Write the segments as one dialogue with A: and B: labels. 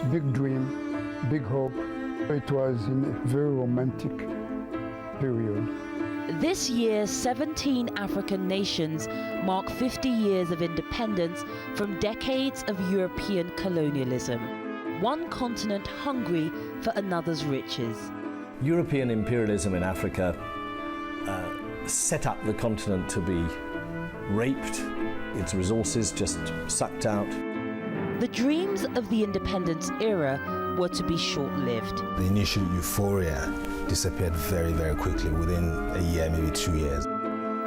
A: big dream, big hope. It was in a very romantic period.
B: This year, 17 African nations mark 50 years of independence from decades of European colonialism. One continent hungry for another's riches.
C: European imperialism in Africa set up the continent to be raped, its resources just sucked out.
B: The dreams of the independence era were to be short-lived.
D: The initial euphoria disappeared very, very quickly, within a year, maybe 2 years.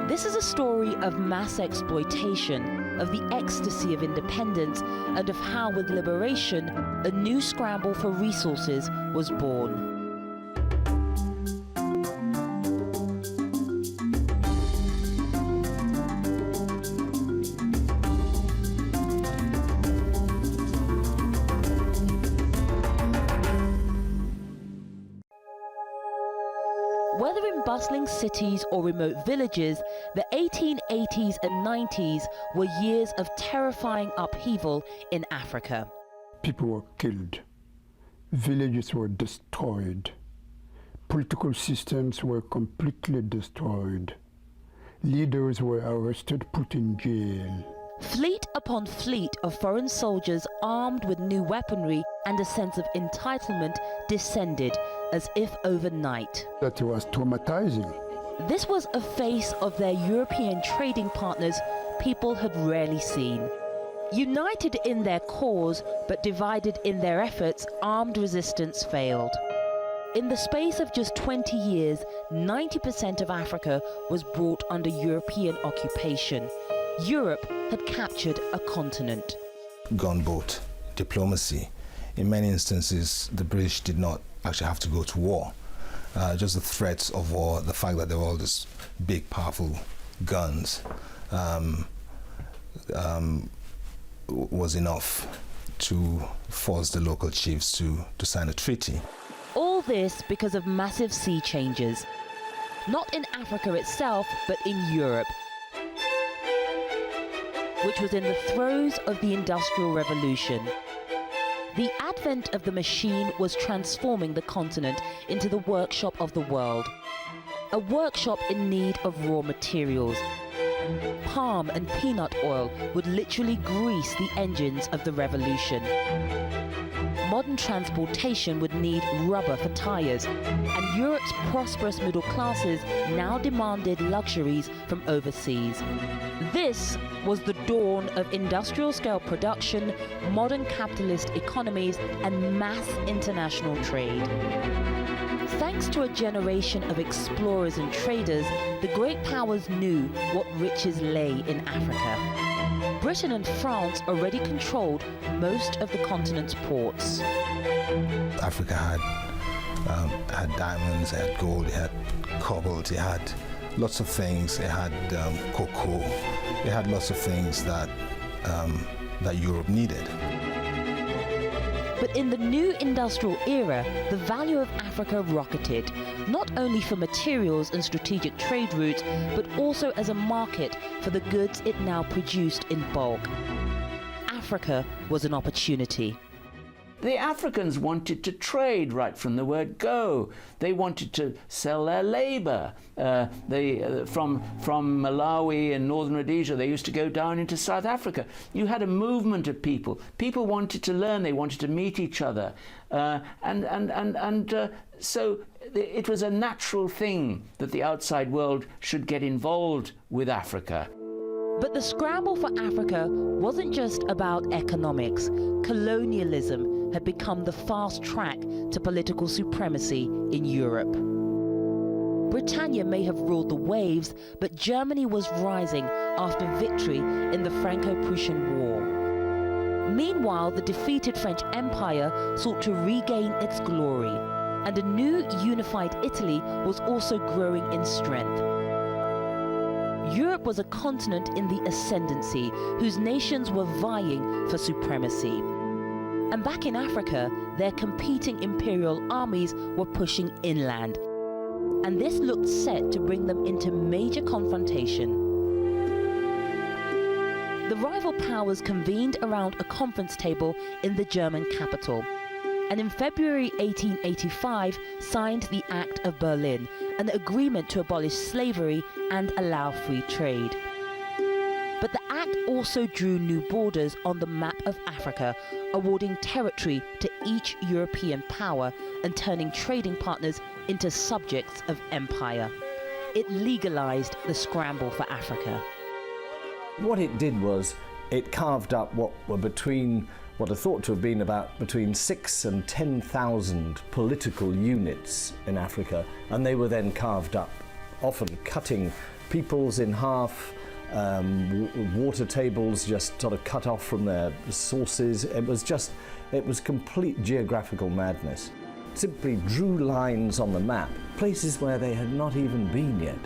B: This is a story of mass exploitation, of the ecstasy of independence, and of how, with liberation, a new scramble for resources was born. Whether in bustling cities or remote villages, the 1880s and 90s were years of terrifying upheaval in Africa.
A: People were killed. Villages were destroyed. Political systems were completely destroyed. Leaders were arrested, put in jail.
B: Fleet upon fleet of foreign soldiers armed with new weaponry and a sense of entitlement descended as if overnight.
A: That was traumatizing.
B: This was a face of their European trading partners people had rarely seen. United in their cause but divided in their efforts, armed resistance failed. In the space of just 20 years, 90% of Africa was brought under European occupation. Europe had captured a continent.
D: Gunboat diplomacy. In many instances, the British did not actually have to go to war. Just the threats of war, the fact that there were all these big, powerful guns was enough to force the local chiefs to sign a treaty.
B: All this because of massive sea changes. Not in Africa itself, but in Europe, which was in the throes of the Industrial Revolution. The advent of the machine was transforming the continent into the workshop of the world. A workshop in need of raw materials. Palm and peanut oil would literally grease the engines of the revolution. Modern transportation would need rubber for tires, and Europe's prosperous middle classes now demanded luxuries from overseas. This was the dawn of industrial-scale production, modern capitalist economies, and mass international trade. Thanks to a generation of explorers and traders, the great powers knew what riches lay in Africa. Britain and France already controlled most of the continent's ports.
D: Africa had diamonds, it had gold, it had cobalt, it had lots of things. It had cocoa. It had lots of things that Europe needed.
B: But in the new industrial era, the value of Africa rocketed, not only for materials and strategic trade routes, but also as a market for the goods it now produced in bulk. Africa was an opportunity.
E: The Africans wanted to trade right from the word go. They wanted to sell their labor. From Malawi and northern Rhodesia, they used to go down into South Africa. You had a movement of people. People wanted to learn. They wanted to meet each other. So it was a natural thing that the outside world should get involved with Africa.
B: But the scramble for Africa wasn't just about economics. Colonialism had become the fast track to political supremacy in Europe. Britannia may have ruled the waves, but Germany was rising after victory in the Franco-Prussian War. Meanwhile, the defeated French Empire sought to regain its glory, and a new unified Italy was also growing in strength. Europe was a continent in the ascendancy, whose nations were vying for supremacy. And back in Africa, their competing imperial armies were pushing inland. And this looked set to bring them into major confrontation. The rival powers convened around a conference table in the German capital, and in February 1885 signed the Act of Berlin, an agreement to abolish slavery and allow free trade. But the act also drew new borders on the map of Africa, awarding territory to each European power and turning trading partners into subjects of empire. It legalized the scramble for Africa.
C: What it did was it carved up what are thought to have been about between 6,000 and 10,000 political units in Africa, and they were then carved up, often cutting peoples in half, water tables just sort of cut off from their sources. It was complete geographical madness. Simply drew lines on the map, places where they had not even been yet.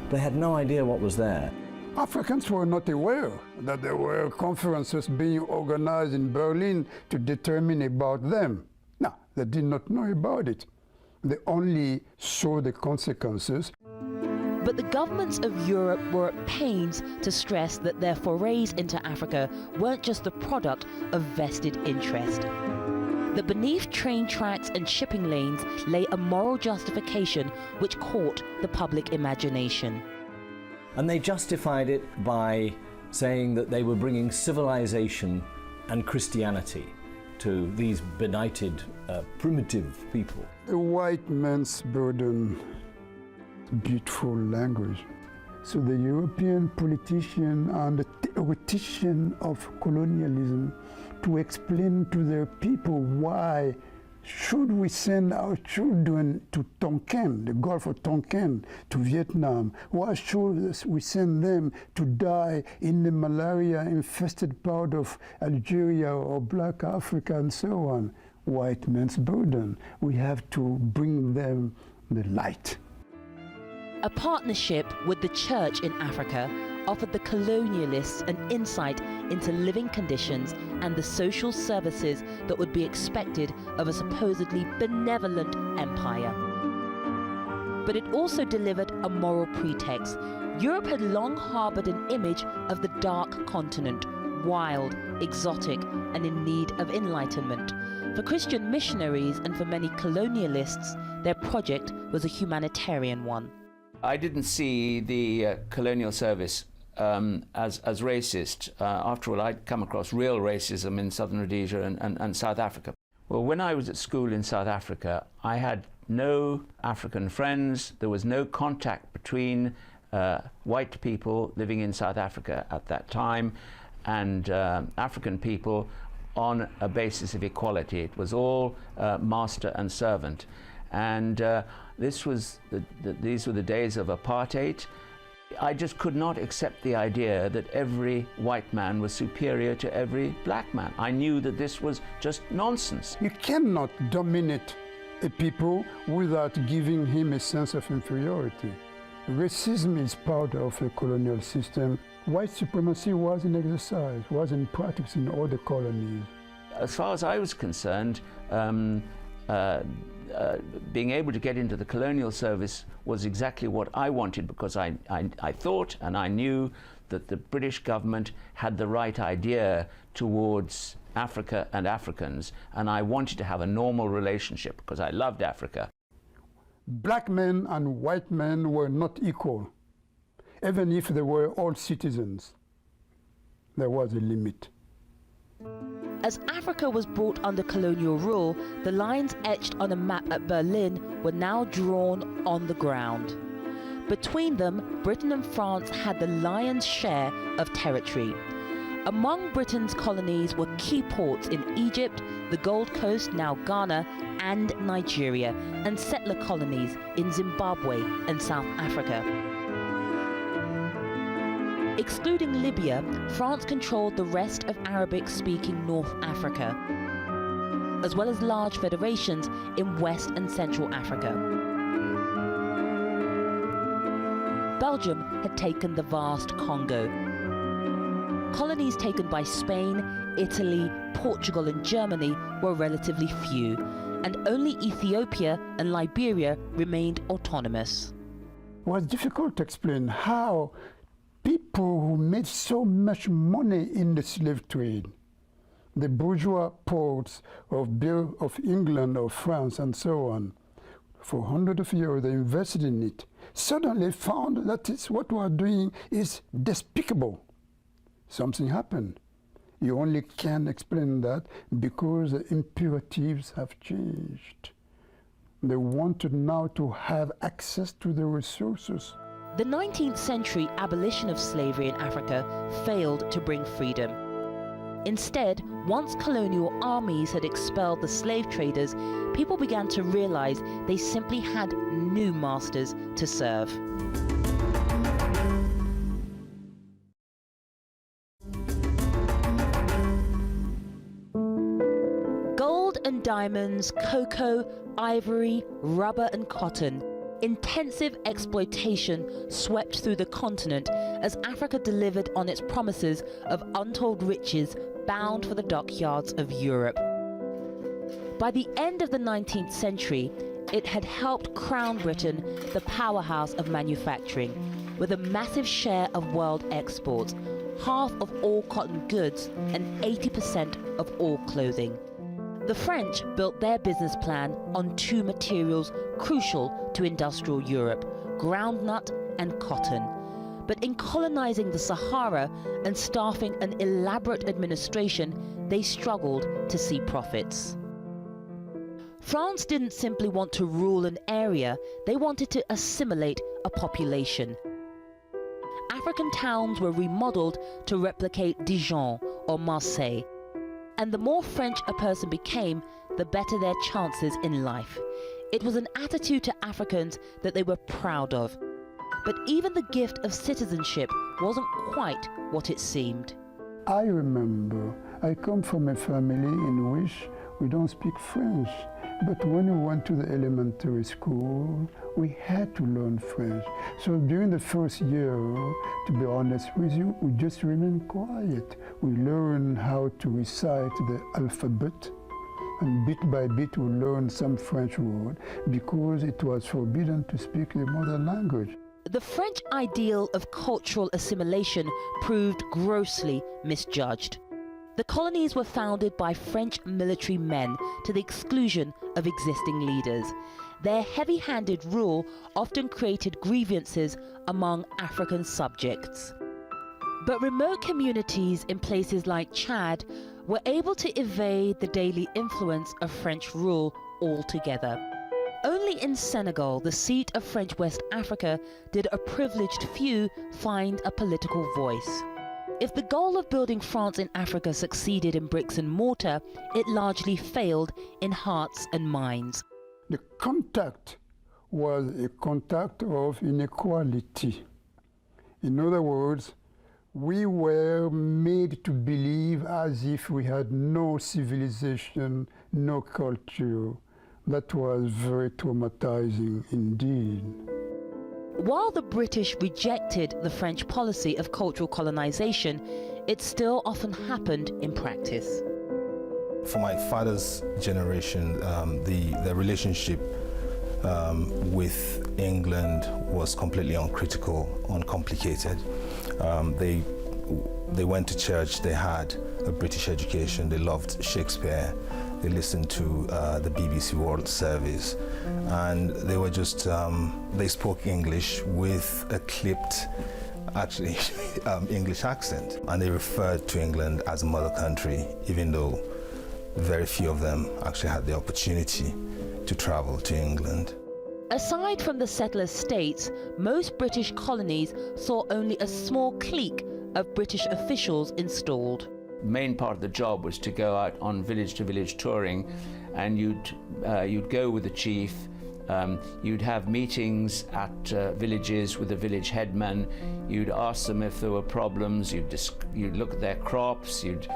C: They had no idea what was there.
A: Africans were not aware that there were conferences being organized in Berlin to determine about them. No, they did not know about it. They only saw the consequences.
B: But the governments of Europe were at pains to stress that their forays into Africa weren't just the product of vested interest. That beneath train tracks and shipping lanes lay a moral justification which caught the public imagination.
C: And they justified it by saying that they were bringing civilization and Christianity to these benighted, primitive people.
A: The white man's burden, beautiful language. So the European politician and the theoretician of colonialism to explain to their people why should we send our children to Tonkin, the Gulf of Tonkin, to Vietnam? Why should we send them to die in the malaria-infested part of Algeria or Black Africa and so on? White man's burden. We have to bring them the light.
B: A partnership with the church in Africa offered the colonialists an insight into living conditions and the social services that would be expected of a supposedly benevolent empire. But it also delivered a moral pretext. Europe had long harbored an image of the dark continent, wild, exotic, and in need of enlightenment. For Christian missionaries and for many colonialists, their project was a humanitarian one.
E: I didn't see the colonial service as racist. After all, I'd come across real racism in southern Rhodesia and South Africa. Well, when I was at school in South Africa, I had no African friends. There was no contact between white people living in South Africa at that time and African people on a basis of equality. It was all master and servant. And these were the days of apartheid. I just could not accept the idea that every white man was superior to every black man. I knew that this was just nonsense.
A: You cannot dominate a people without giving him a sense of inferiority. Racism is part of the colonial system. White supremacy was in exercise, was in practice in all the colonies.
E: As far as I was concerned, being able to get into the colonial service was exactly what I wanted, because I thought and I knew that the British government had the right idea towards Africa and Africans, and I wanted to have a normal relationship because I loved Africa.
A: Black men and white men were not equal. Even if they were all citizens, there was a limit.
B: As Africa was brought under colonial rule, the lines etched on a map at Berlin were now drawn on the ground. Between them, Britain and France had the lion's share of territory. Among Britain's colonies were key ports in Egypt, the Gold Coast, now Ghana, and Nigeria, and settler colonies in Zimbabwe and South Africa. Excluding Libya, France controlled the rest of Arabic-speaking North Africa, as well as large federations in West and Central Africa. Belgium had taken the vast Congo. Colonies taken by Spain, Italy, Portugal and Germany were relatively few, and only Ethiopia and Liberia remained autonomous.
A: It was difficult to explain how people people who made so much money in the slave trade, the bourgeois ports of England or France and so on, for hundreds of years they invested in it, suddenly found that what we are doing is despicable. Something happened. You only can explain that because the imperatives have changed. They wanted now to have access to the resources.
B: The 19th century abolition of slavery in Africa failed to bring freedom. Instead, once colonial armies had expelled the slave traders, people began to realize they simply had new masters to serve. Gold and diamonds, cocoa, ivory, rubber and cotton. Intensive exploitation swept through the continent as Africa delivered on its promises of untold riches bound for the dockyards of Europe. By the end of the 19th century, it had helped crown Britain the powerhouse of manufacturing, with a massive share of world exports, half of all cotton goods and 80% of all clothing. The French built their business plan on two materials crucial to industrial Europe, groundnut and cotton. But in colonizing the Sahara and staffing an elaborate administration, they struggled to see profits. France didn't simply want to rule an area, they wanted to assimilate a population. African towns were remodeled to replicate Dijon or Marseille. And the more French a person became, the better their chances in life. It was an attitude to Africans that they were proud of. But even the gift of citizenship wasn't quite what it seemed.
A: I remember I come from a family in which we don't speak French. But when we went to the elementary school, we had to learn French. So during the first year, to be honest with you, we just remained quiet. We learned how to recite the alphabet, and bit by bit we learned some French word because it was forbidden to speak the mother language.
B: The French ideal of cultural assimilation proved grossly misjudged. The colonies were founded by French military men to the exclusion of existing leaders. Their heavy-handed rule often created grievances among African subjects. But remote communities in places like Chad were able to evade the daily influence of French rule altogether. Only in Senegal, the seat of French West Africa, did a privileged few find a political voice. If the goal of building France in Africa succeeded in bricks and mortar, it largely failed in hearts and minds.
A: The contact was a contact of inequality. In other words, we were made to believe as if we had no civilization, no culture. That was very traumatizing indeed.
B: While the British rejected the French policy of cultural colonization, it still often happened in practice.
D: For my father's generation, the relationship with England was completely uncritical, uncomplicated. They went to church, they had a British education, they loved Shakespeare, they listened to the BBC World Service, and they were just, they spoke English with a clipped, actually, English accent. And they referred to England as a mother country, even though very few of them actually had the opportunity to travel to England.
B: Aside from the settler states, most British colonies saw only a small clique of British officials installed.
E: The main part of the job was to go out on village-to-village touring, and you'd go with the chief. You'd have meetings at villages with the village headman. You'd ask them if there were problems. You'd look at their crops. You'd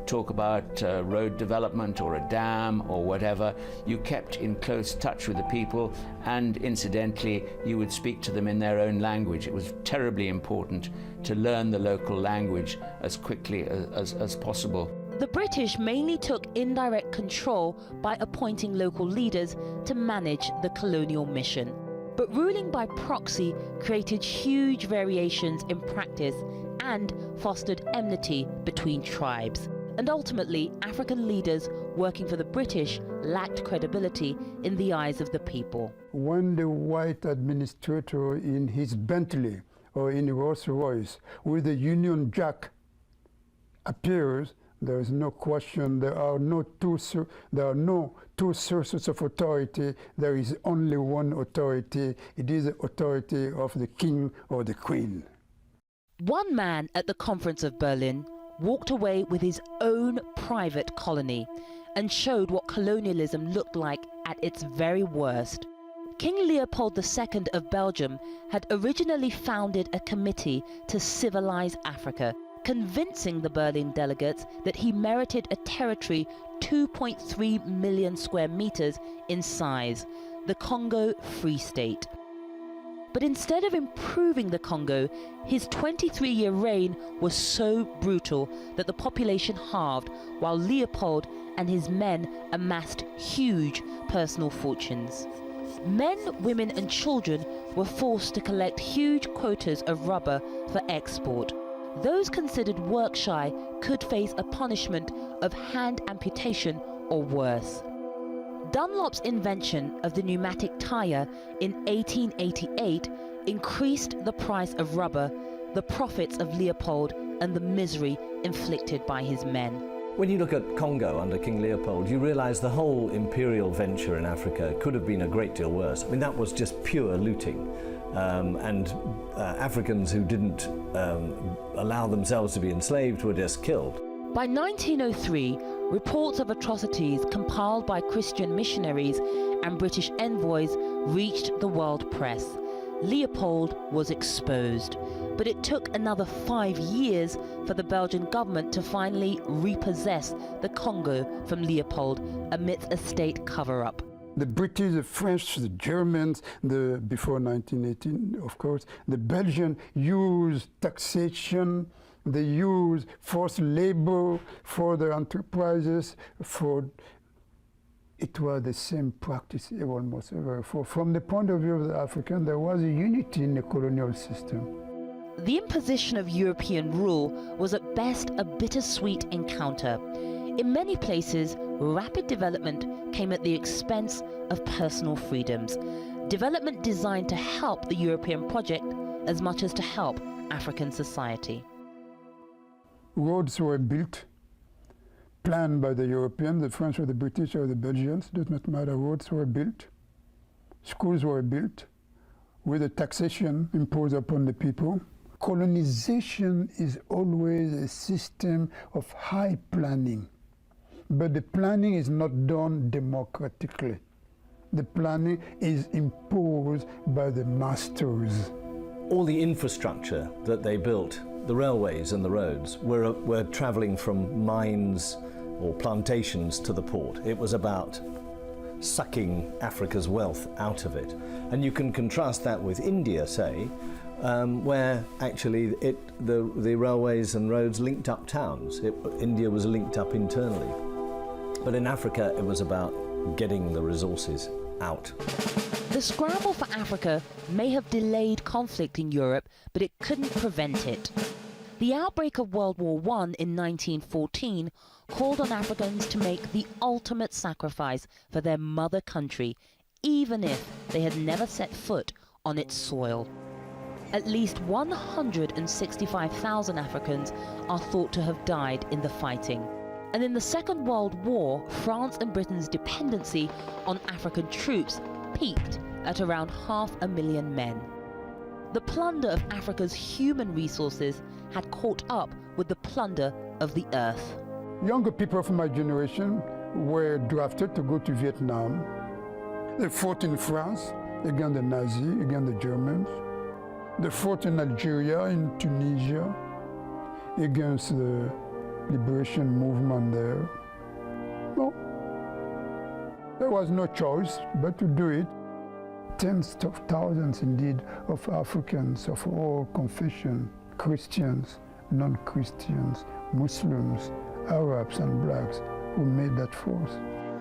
E: talk about road development or a dam or whatever. You kept in close touch with the people, and incidentally, you would speak to them in their own language. It was terribly important to learn the local language as quickly as possible.
B: The British mainly took indirect control by appointing local leaders to manage the colonial mission. But ruling by proxy created huge variations in practice and fostered enmity between tribes. And ultimately, African leaders working for the British lacked credibility in the eyes of the people.
A: When the white administrator in his Bentley or in Rolls-Royce with the Union Jack appears, there is no question, there are no two sources of authority, there is only one authority. It is the authority of the king or the queen.
B: One man at the Conference of Berlin walked away with his own private colony and showed what colonialism looked like at its very worst. King Leopold II of Belgium had originally founded a committee to civilize Africa, convincing the Berlin delegates that he merited a territory 2.3 million square meters in size, the Congo Free State. But instead of improving the Congo, his 23-year reign was so brutal that the population halved, while Leopold and his men amassed huge personal fortunes. Men, women and children were forced to collect huge quotas of rubber for export. Those considered work-shy could face a punishment of hand amputation or worse. Dunlop's invention of the pneumatic tire in 1888 increased the price of rubber, the profits of Leopold, and the misery inflicted by his men.
C: When you look at Congo under King Leopold, you realize the whole imperial venture in Africa could have been a great deal worse. I mean, that was just pure looting. Africans who didn't allow themselves to be enslaved were just killed.
B: By 1903, reports of atrocities compiled by Christian missionaries and British envoys reached the world press. Leopold was exposed, but it took another 5 years for the Belgian government to finally repossess the Congo from Leopold amidst a state cover-up.
A: The British, the French, the Germans, before 1918, of course, the Belgians used taxation, they used forced labor for their enterprises. It was the same practice almost ever. From the point of view of the African, there was a unity in the colonial system.
B: The imposition of European rule was at best a bittersweet encounter. In many places, rapid development came at the expense of personal freedoms. Development designed to help the European project as much as to help African society.
A: Roads were built, planned by the Europeans, the French or the British or the Belgians, does not matter. Roads were built, schools were built, with a taxation imposed upon the people. Colonization is always a system of high planning, but the planning is not done democratically. The planning is imposed by the masters.
C: All the infrastructure that they built, the railways and the roads, were travelling from mines or plantations to the port. It was about sucking Africa's wealth out of it. And you can contrast that with India, say, where actually the railways and roads linked up towns. India was linked up internally. But in Africa, it was about getting the resources out.
B: The scramble for Africa may have delayed conflict in Europe, but it couldn't prevent it. The outbreak of World War I in 1914 called on Africans to make the ultimate sacrifice for their mother country, even if they had never set foot on its soil. At least 165,000 Africans are thought to have died in the fighting. And in the Second World War, France and Britain's dependency on African troops peaked at around 500,000 men. The plunder of Africa's human resources had caught up with the plunder of the earth.
A: Younger people of my generation were drafted to go to Vietnam. They fought in France against the Nazis, against the Germans. They fought in Algeria, in Tunisia, against the liberation movement there. No, there was no choice but to do it. Tens of thousands, indeed, of Africans of all confessions, Christians, non-Christians, Muslims, Arabs and blacks, who made that force.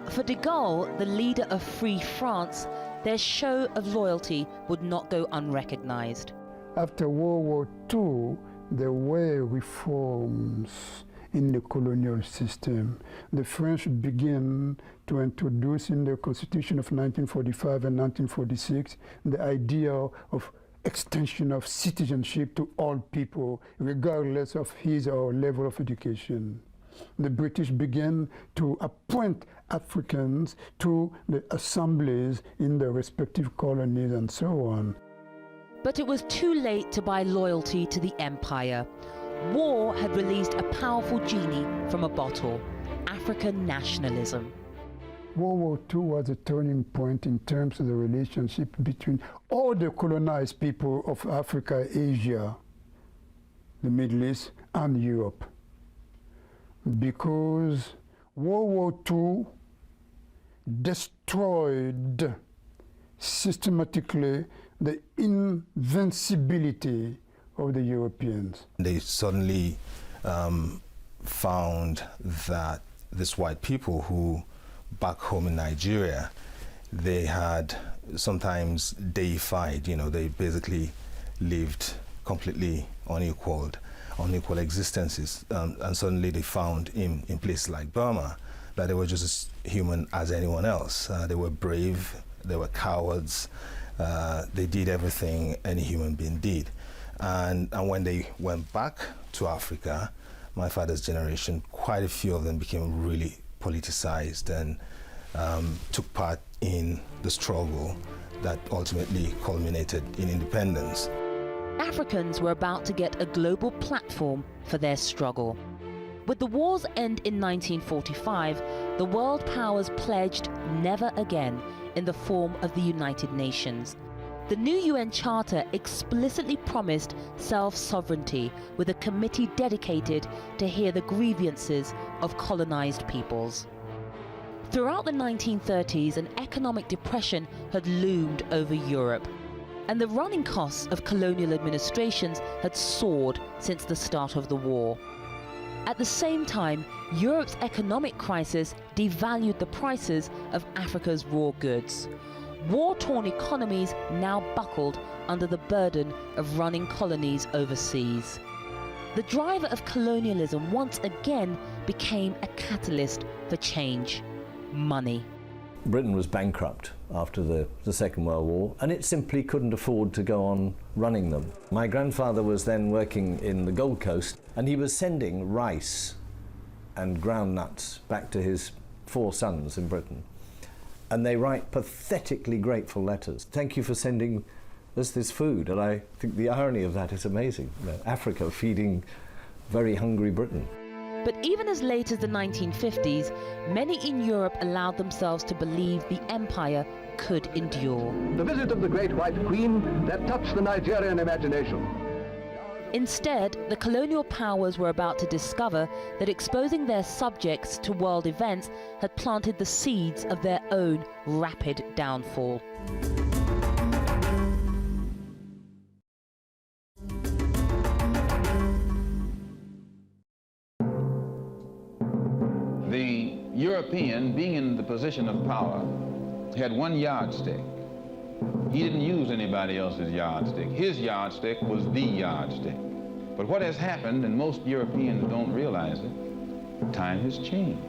B: For de Gaulle, the leader of Free France, their show of loyalty would not go unrecognized.
A: After World War II, there were reforms in the colonial system. The French began to introduce in the Constitution of 1945 and 1946 the idea of extension of citizenship to all people, regardless of his or her level of education. The British began to appoint Africans to the assemblies in their respective colonies and so on.
B: But it was too late to buy loyalty to the empire. War had released a powerful genie from a bottle: African nationalism.
A: World War II was a turning point in terms of the relationship between all the colonized people of Africa, Asia, the Middle East, and Europe. Because World War II destroyed systematically the invincibility of the Europeans.
D: They suddenly found that these white people who back home in Nigeria, they had sometimes deified, they basically lived completely unequal existences. And suddenly they found in places like Burma that they were just as human as anyone else. They were brave, they were cowards, they did everything any human being did. And when they went back to Africa, my father's generation, quite a few of them became really politicized and took part in the struggle that ultimately culminated in independence.
B: Africans were about to get a global platform for their struggle. With the war's end in 1945, the world powers pledged never again in the form of the United Nations. The new UN Charter explicitly promised self-sovereignty with a committee dedicated to hear the grievances of colonized peoples. Throughout the 1930s, an economic depression had loomed over Europe, and the running costs of colonial administrations had soared since the start of the war. At the same time, Europe's economic crisis devalued the prices of Africa's raw goods. War-torn economies now buckled under the burden of running colonies overseas. The driver of colonialism once again became a catalyst for change: money.
C: Britain was bankrupt after the Second World War, and it simply couldn't afford to go on running them. My grandfather was then working in the Gold Coast, and he was sending rice and ground nuts back to his 4 sons in Britain. And they write pathetically grateful letters. Thank you for sending us this food. And I think the irony of that is amazing. Africa feeding very hungry Britain.
B: But even as late as the 1950s, many in Europe allowed themselves to believe the empire could endure.
F: The visit of the great white queen that touched the Nigerian imagination.
B: Instead, the colonial powers were about to discover that exposing their subjects to world events had planted the seeds of their own rapid downfall.
G: The European, being in the position of power, had one yardstick. He didn't use anybody else's yardstick. His yardstick was the yardstick. But what has happened, and most Europeans don't realize it, time has changed.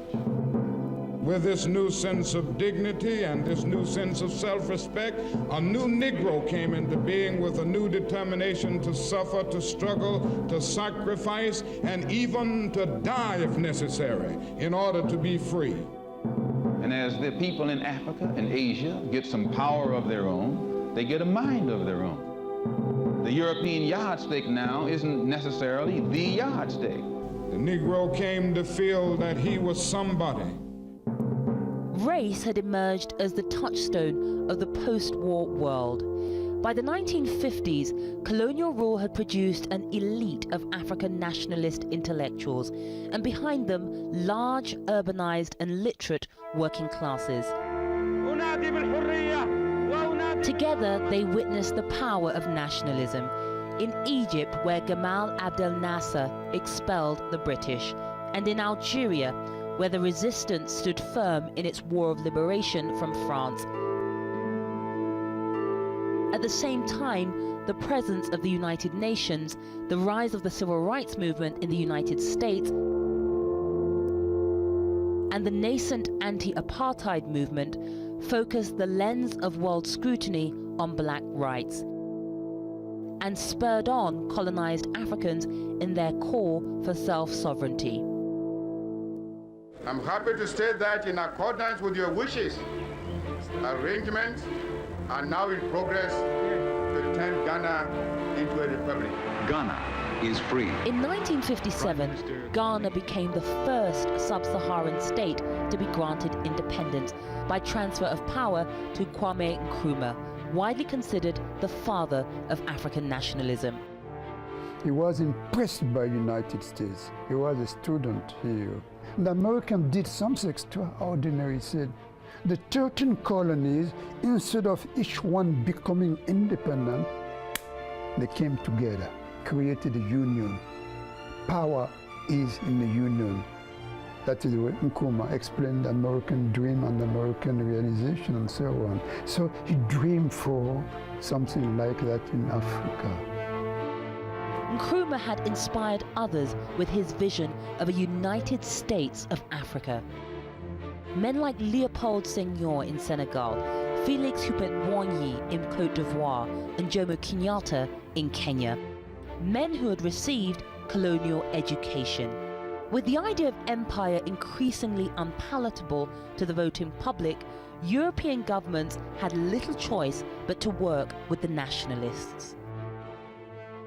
H: With this new sense of dignity and this new sense of self-respect, a new Negro came into being with a new determination to suffer, to struggle, to sacrifice, and even to die if necessary in order to be free.
G: And as the people in Africa and Asia get some power of their own, they get a mind of their own. The European yardstick now isn't necessarily the yardstick.
H: The Negro came to feel that he was somebody.
B: Race had emerged as the touchstone of the post-war world. By the 1950s, colonial rule had produced an elite of African nationalist intellectuals, and behind them, large, urbanized and literate working classes. Together, they witnessed the power of nationalism. In Egypt, where Gamal Abdel Nasser expelled the British, and in Algeria, where the resistance stood firm in its war of liberation from France. At the same time, the presence of the United Nations, the rise of the civil rights movement in the United States, and the nascent anti-apartheid movement focused the lens of world scrutiny on black rights and spurred on colonized Africans in their call for self-sovereignty.
H: I'm happy to state that in accordance with your wishes, arrangements are now in progress to turn Ghana into a republic.
F: Ghana is free.
B: In 1957, Ghana became the first sub-Saharan state to be granted independence by transfer of power to Kwame Nkrumah, widely considered the father of African nationalism.
A: He was impressed by the United States. He was a student here. The Americans did something extraordinary. He said, the 13 colonies, instead of each one becoming independent, they came together, created a union. Power is in the union. That is what Nkrumah explained the American dream and the American realization and so on. So he dreamed for something like that in Africa.
B: Nkrumah had inspired others with his vision of a United States of Africa. Men like Leopold Senghor in Senegal, Félix Houphouët-Boigny in Côte d'Ivoire, and Jomo Kenyatta in Kenya. Men who had received colonial education. With the idea of empire increasingly unpalatable to the voting public, European governments had little choice but to work with the nationalists.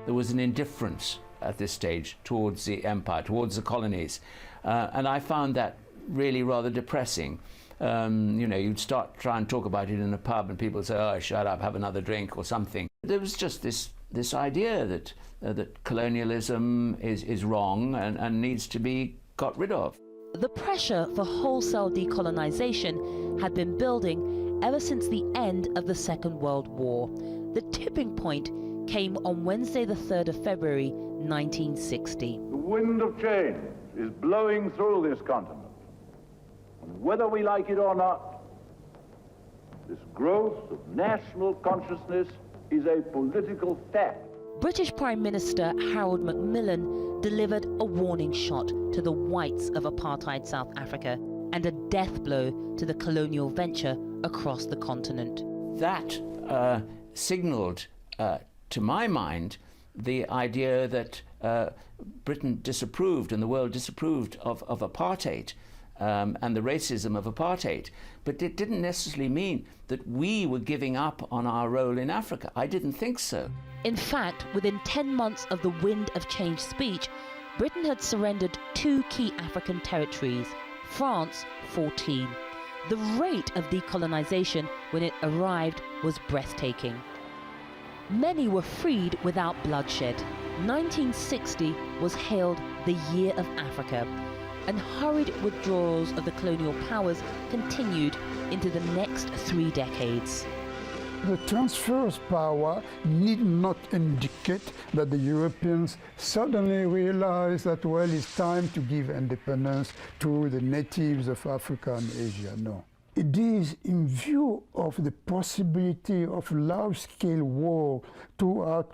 E: There was an indifference at this stage towards the empire, towards the colonies, and I found that really rather depressing. You know, you'd start trying to talk about it in a pub and people would say, oh, shut up, have another drink or something. There was just this idea that that colonialism is wrong and needs to be got rid of.
B: The pressure for wholesale decolonization had been building ever since the end of the Second World War. The tipping point came on Wednesday the 3rd of February 1960.
I: The wind of change is blowing through this continent. And whether we like it or not, this growth of national consciousness is a political fact.
B: British Prime Minister Harold Macmillan delivered a warning shot to the whites of apartheid South Africa and a death blow to the colonial venture across the continent.
E: That signaled, to my mind, the idea that Britain disapproved and the world disapproved of apartheid and the racism of apartheid. But it didn't necessarily mean that we were giving up on our role in Africa. I didn't think so.
B: In fact, within 10 months of the Wind of Change speech, Britain had surrendered 2 key African territories, France 14. The rate of decolonization when it arrived was breathtaking. Many were freed without bloodshed. 1960 was hailed the Year of Africa, and hurried withdrawals of the colonial powers continued into the next 3 decades.
A: The transfer of power need not indicate that the Europeans suddenly realize that, well, it's time to give independence to the natives of Africa and Asia. No. It is in view of the possibility of large-scale war throughout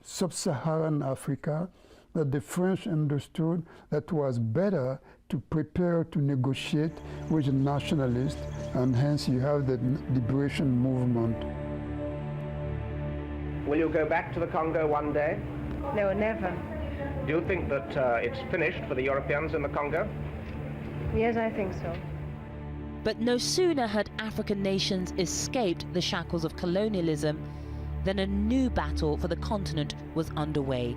A: sub-Saharan Africa that the French understood that it was better to prepare to negotiate with the nationalists, and hence you have the liberation movement.
F: Will you go back to the Congo one day?
J: No, never.
F: Do you think that it's finished for the Europeans in the Congo?
J: Yes, I think so.
B: But no sooner had African nations escaped the shackles of colonialism than a new battle for the continent was underway: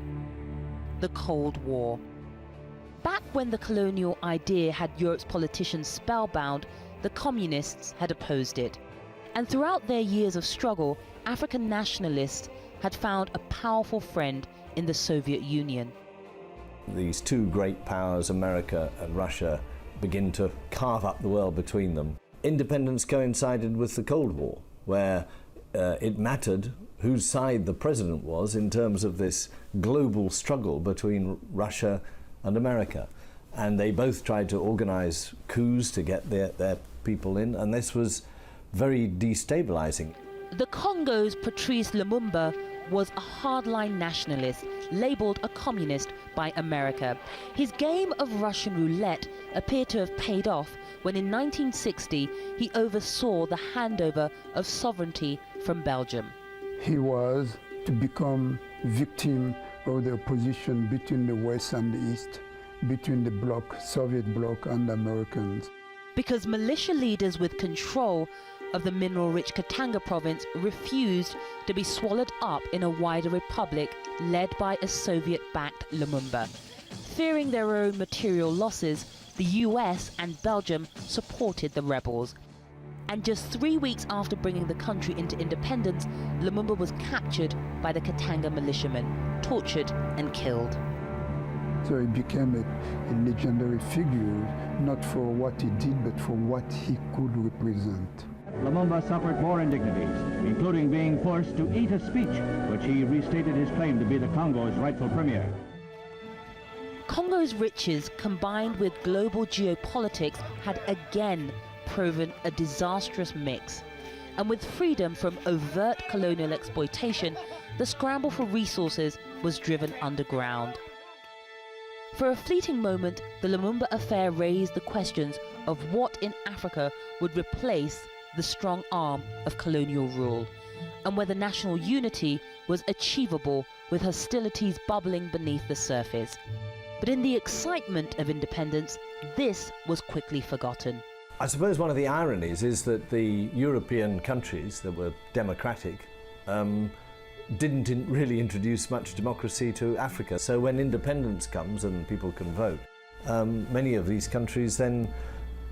B: the Cold War. Back when the colonial idea had Europe's politicians spellbound, the communists had opposed it. And throughout their years of struggle, African nationalists had found a powerful friend in the Soviet Union.
C: These 2 great powers, America and Russia, begin to carve up the world between them. Independence coincided with the Cold War, where it mattered whose side the president was in terms of this global struggle between Russia and America. and they both tried to organize coups to get their people in, and this was very destabilizing.
B: The Congo's Patrice Lumumba was a hardline nationalist, labelled a communist by America. His game of Russian roulette appeared to have paid off when in 1960 he oversaw the handover of sovereignty from Belgium.
A: He was to become victim of the opposition between the West and the East, between the bloc, Soviet bloc and Americans.
B: Because militia leaders with control of the mineral-rich Katanga province refused to be swallowed up in a wider republic led by a Soviet-backed Lumumba. Fearing their own material losses, the US and Belgium supported the rebels. And just 3 weeks after bringing the country into independence, Lumumba was captured by the Katanga militiamen, tortured and killed.
A: So he became a legendary figure, not for what he did, but for what he could represent.
K: Lumumba suffered more indignities, including being forced to eat a speech, which he restated his claim to be the Congo's rightful premier.
B: Congo's riches, combined with global geopolitics, had again proven a disastrous mix. And with freedom from overt colonial exploitation, the scramble for resources was driven underground. For a fleeting moment, the Lumumba affair raised the questions of what in Africa would replace the strong arm of colonial rule, and whether national unity was achievable with hostilities bubbling beneath the surface. But in the excitement of independence, this was quickly forgotten.
C: I suppose one of the ironies is that the European countries that were democratic didn't really introduce much democracy to Africa. So when independence comes and people can vote, many of these countries then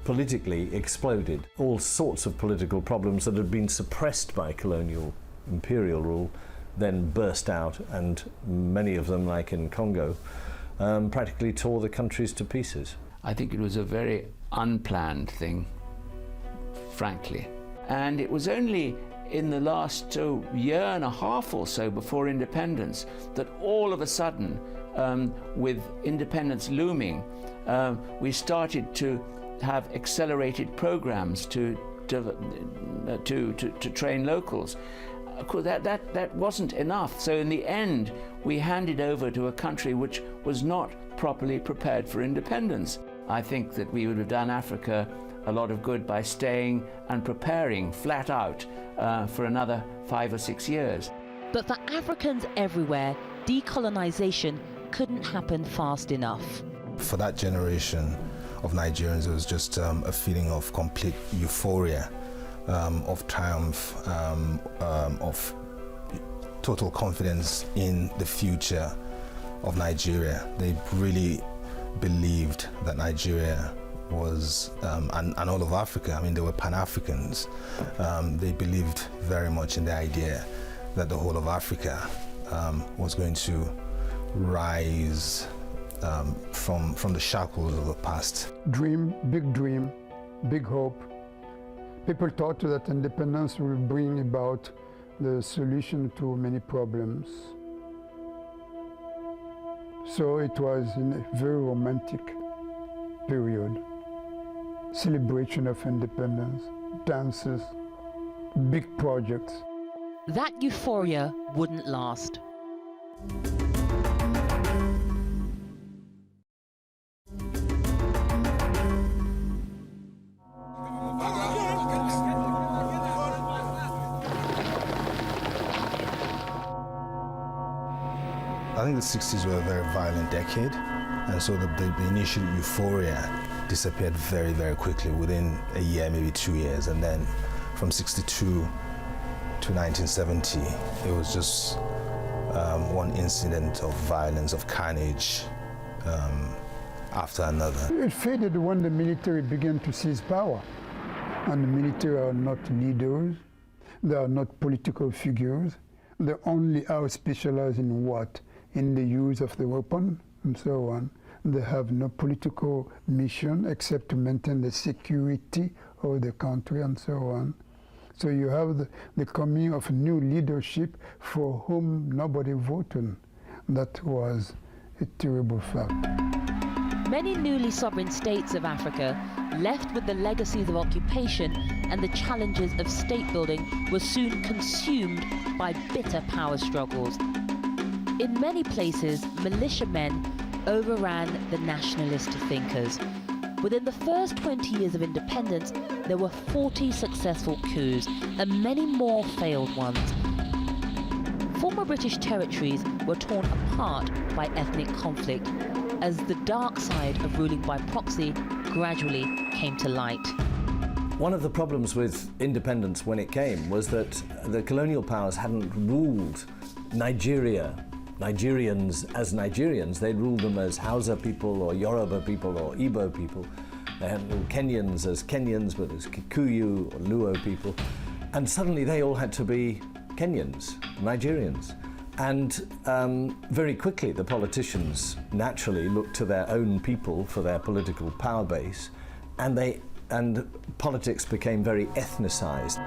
C: politically exploded. All sorts of political problems that had been suppressed by colonial imperial rule then burst out, and many of them, like in Congo, practically tore the countries to pieces.
E: I think it was a very unplanned thing, frankly. And it was only in the last year and a half or so before independence that all of a sudden, with independence looming, we started to have accelerated programs to train locals. Of course, that wasn't enough. So in the end, we handed over to a country which was not properly prepared for independence. I think that we would have done Africa a lot of good by staying and preparing flat out for another 5 or 6 years.
B: But for Africans everywhere, decolonization couldn't happen fast enough.
D: For that generation of Nigerians, it was just a feeling of complete euphoria, of triumph, of total confidence in the future of Nigeria. They really believed that Nigeria was, and all of Africa, I mean, they were Pan-Africans. They believed very much in the idea that the whole of Africa was going to rise from the shackles of the past.
A: Dream, big hope. People thought that independence will bring about the solution to many problems. So it was in a very romantic period. Celebration of independence, dances, big projects.
B: That euphoria wouldn't last.
D: I think the 60s were a very violent decade, and so the initial euphoria disappeared very, very quickly within a year, maybe 2 years, and then from 62 to 1970, it was just one incident of violence, of carnage after another.
A: It faded when the military began to seize power, and the military are not leaders, they are not political figures, they only are specialized in what? In the use of the weapon and so on. They have no political mission except to maintain the security of the country and so on. So you have the coming of new leadership for whom nobody voted. That was a terrible fact.
B: Many newly sovereign states of Africa, left with the legacies of occupation and the challenges of state building, were soon consumed by bitter power struggles. In many places, militiamen overran the nationalist thinkers. Within the first 20 years of independence, there were 40 successful coups and many more failed ones. Former British territories were torn apart by ethnic conflict as the dark side of ruling by proxy gradually came to light.
C: One of the problems with independence when it came was that the colonial powers hadn't ruled Nigerians as Nigerians. They'd ruled them as Hausa people or Yoruba people or Igbo people. They hadn't ruled Kenyans as Kenyans, but as Kikuyu or Luo people. And suddenly they all had to be Kenyans, Nigerians. And very quickly the politicians naturally looked to their own people for their political power base, and politics became very ethnicized.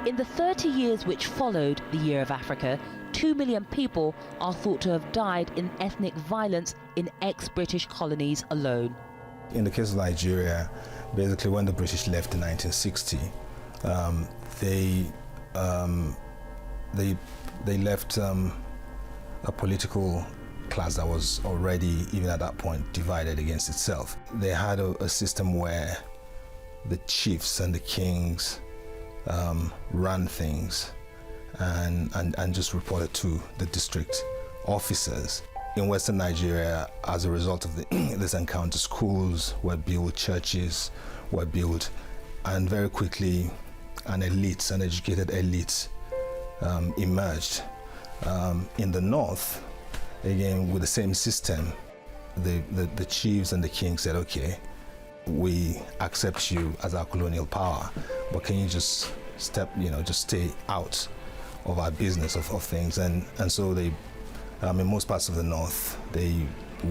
B: In the 30 years which followed the Year of Africa, 2 million people are thought to have died in ethnic violence in ex-British colonies alone.
D: In the case of Nigeria, basically when the British left in 1960, they left a political class that was already, even at that point, divided against itself. They had a system where the chiefs and the kings ran things and just reported to the district officers. In Western Nigeria, as a result of this encounter, schools were built, churches were built, and very quickly an educated elite emerged. In the north, again with the same system, the chiefs and the kings said, okay, we accept you as our colonial power, but can you just just stay out of our business of things? And so they, in most parts of the north, they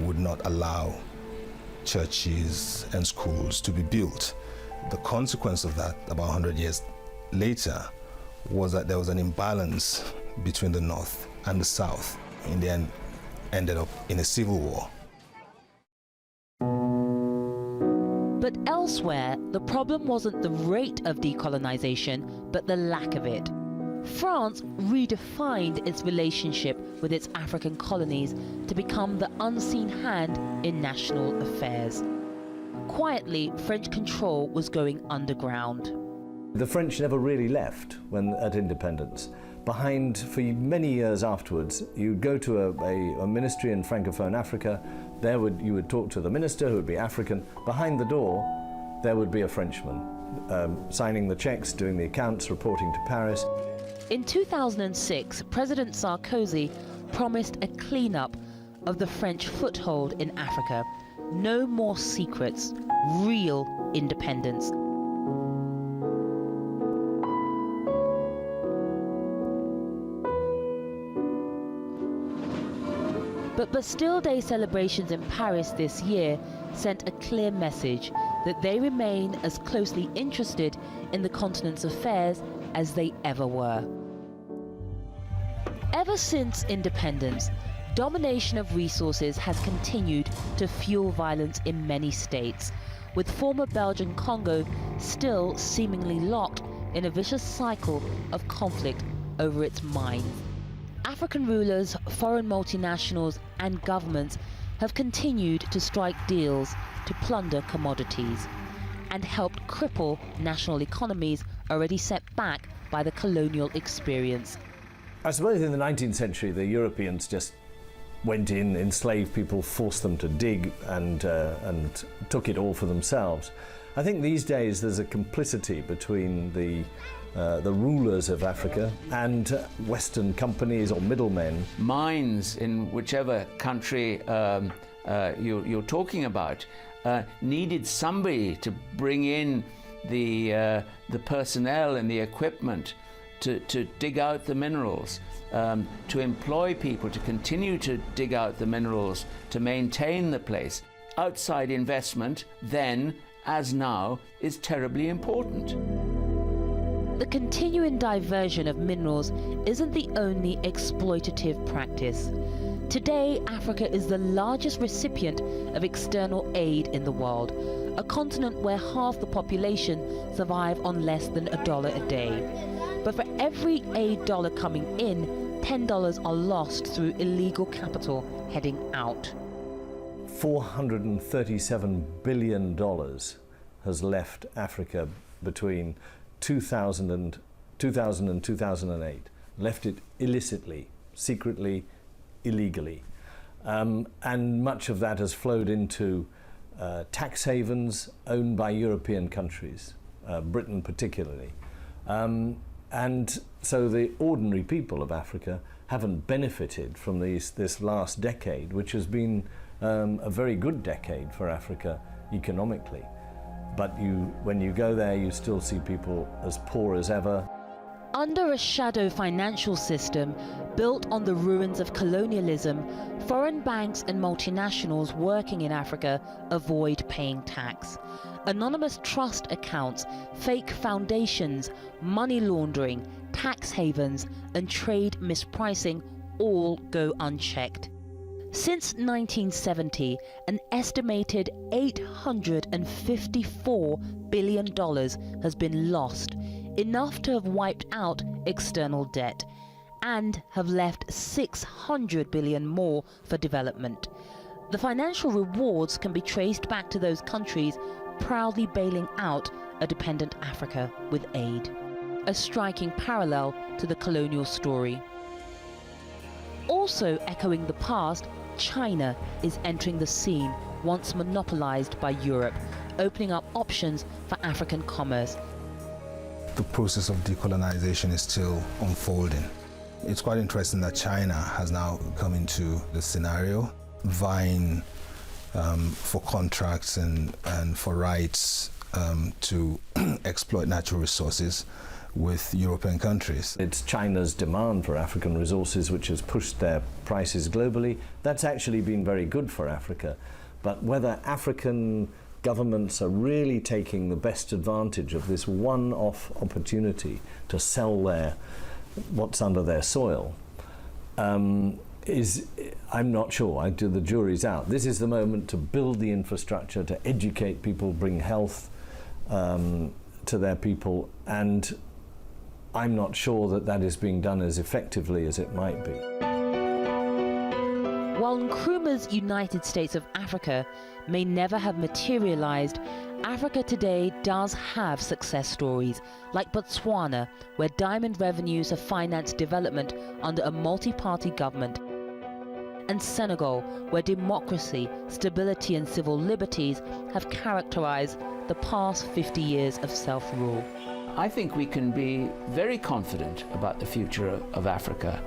D: would not allow churches and schools to be built. The consequence of that, about 100 years later, was that there was an imbalance between the north and the south. In the end, ended up in a civil war.
B: But elsewhere, the problem wasn't the rate of decolonization, but the lack of it. France redefined its relationship with its African colonies to become the unseen hand in national affairs. Quietly, French control was going underground.
C: The French never really left at independence. Behind, for many years afterwards, you'd go to a ministry in Francophone Africa. You would talk to the minister, who would be African. Behind the door, there would be a Frenchman, signing the checks, doing the accounts, reporting to Paris.
B: In 2006, President Sarkozy promised a cleanup of the French foothold in Africa. No more secrets, real independence. But Bastille Day celebrations in Paris this year sent a clear message that they remain as closely interested in the continent's affairs as they ever were. Ever since independence, domination of resources has continued to fuel violence in many states, with former Belgian Congo still seemingly locked in a vicious cycle of conflict over its mines. African rulers, foreign multinationals and governments have continued to strike deals to plunder commodities and helped cripple national economies already set back by the colonial experience.
C: I suppose in the 19th century the Europeans just went in, enslaved people, forced them to dig and took it all for themselves. I think these days there's a complicity between the rulers of Africa and Western companies or middlemen.
E: Mines in whichever country you're talking about needed somebody to bring in the personnel and the equipment to dig out the minerals, to employ people to continue to dig out the minerals, to maintain the place. Outside investment then, as now, is terribly important.
B: But the continuing diversion of minerals isn't the only exploitative practice. Today, Africa is the largest recipient of external aid in the world, a continent where half the population survive on less than $1 a day. But for every aid dollar coming in, $10 are lost through illegal capital heading out.
C: $437 billion has left Africa between 2000 and 2008, left it illicitly, secretly, illegally. And much of that has flowed into tax havens owned by European countries, Britain particularly. And so the ordinary people of Africa haven't benefited from this last decade, which has been a very good decade for Africa economically. But when you go there, you still see people as poor as ever.
B: Under a shadow financial system built on the ruins of colonialism, foreign banks and multinationals working in Africa avoid paying tax. Anonymous trust accounts, fake foundations, money laundering, tax havens, and trade mispricing all go unchecked. Since 1970, an estimated $854 billion has been lost, enough to have wiped out external debt, and have left $600 billion more for development. The financial rewards can be traced back to those countries proudly bailing out a dependent Africa with aid. A striking parallel to the colonial story. Also echoing the past, China is entering the scene once monopolized by Europe, opening up options for African commerce.
D: The process of decolonization is still unfolding. It's quite interesting that China has now come into the scenario, vying for contracts and for rights to exploit natural resources with European countries.
C: It's China's demand for African resources which has pushed their prices globally. That's actually been very good for Africa. But whether African governments are really taking the best advantage of this one-off opportunity to sell what's under their soil, I'm not sure. The jury's out. This is the moment to build the infrastructure, to educate people, bring health to their people, and I'm not sure that is being done as effectively as it might be.
B: While Nkrumah's United States of Africa may never have materialized, Africa today does have success stories, like Botswana, where diamond revenues have financed development under a multi-party government, and Senegal, where democracy, stability and civil liberties have characterized the past 50 years of self-rule.
E: I think we can be very confident about the future of Africa.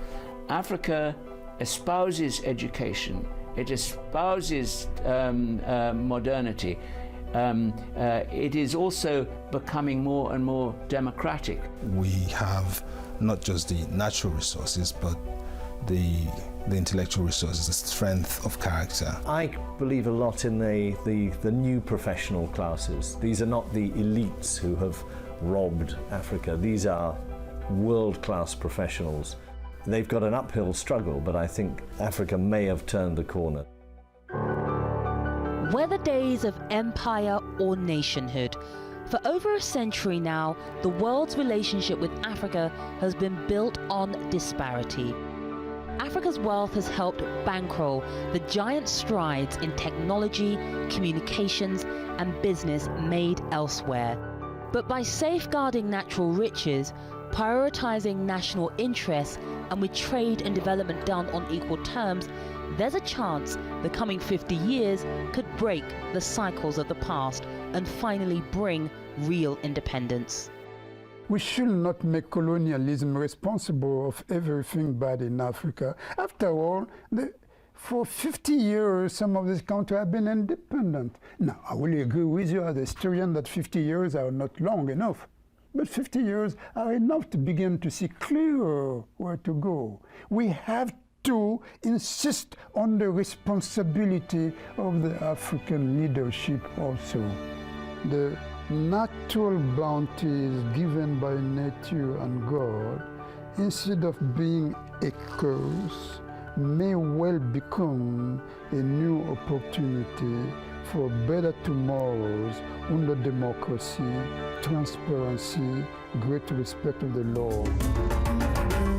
E: Africa espouses education, it espouses modernity. It is also becoming more and more democratic.
D: We have not just the natural resources, but the intellectual resources, the strength of character.
C: I believe a lot in the new professional classes. These are not the elites who have robbed Africa. These are world-class professionals. They've got an uphill struggle, but I think Africa may have turned the corner.
B: Whether days of empire or nationhood, for over a century now, the world's relationship with Africa has been built on disparity. Africa's wealth has helped bankroll the giant strides in technology, communications, and business made elsewhere. But by safeguarding natural riches, prioritizing national interests, and with trade and development done on equal terms, there's a chance the coming 50 years could break the cycles of the past and finally bring real independence.
A: We should not make colonialism responsible of everything bad in Africa. After all, for 50 years, some of these countries have been independent. Now, I will agree with you as a historian that 50 years are not long enough. But 50 years are enough to begin to see clearer where to go. We have to insist on the responsibility of the African leadership also. The natural bounties given by nature and God, instead of being a curse, may well become a new opportunity for better tomorrows under democracy, transparency, great respect of the law.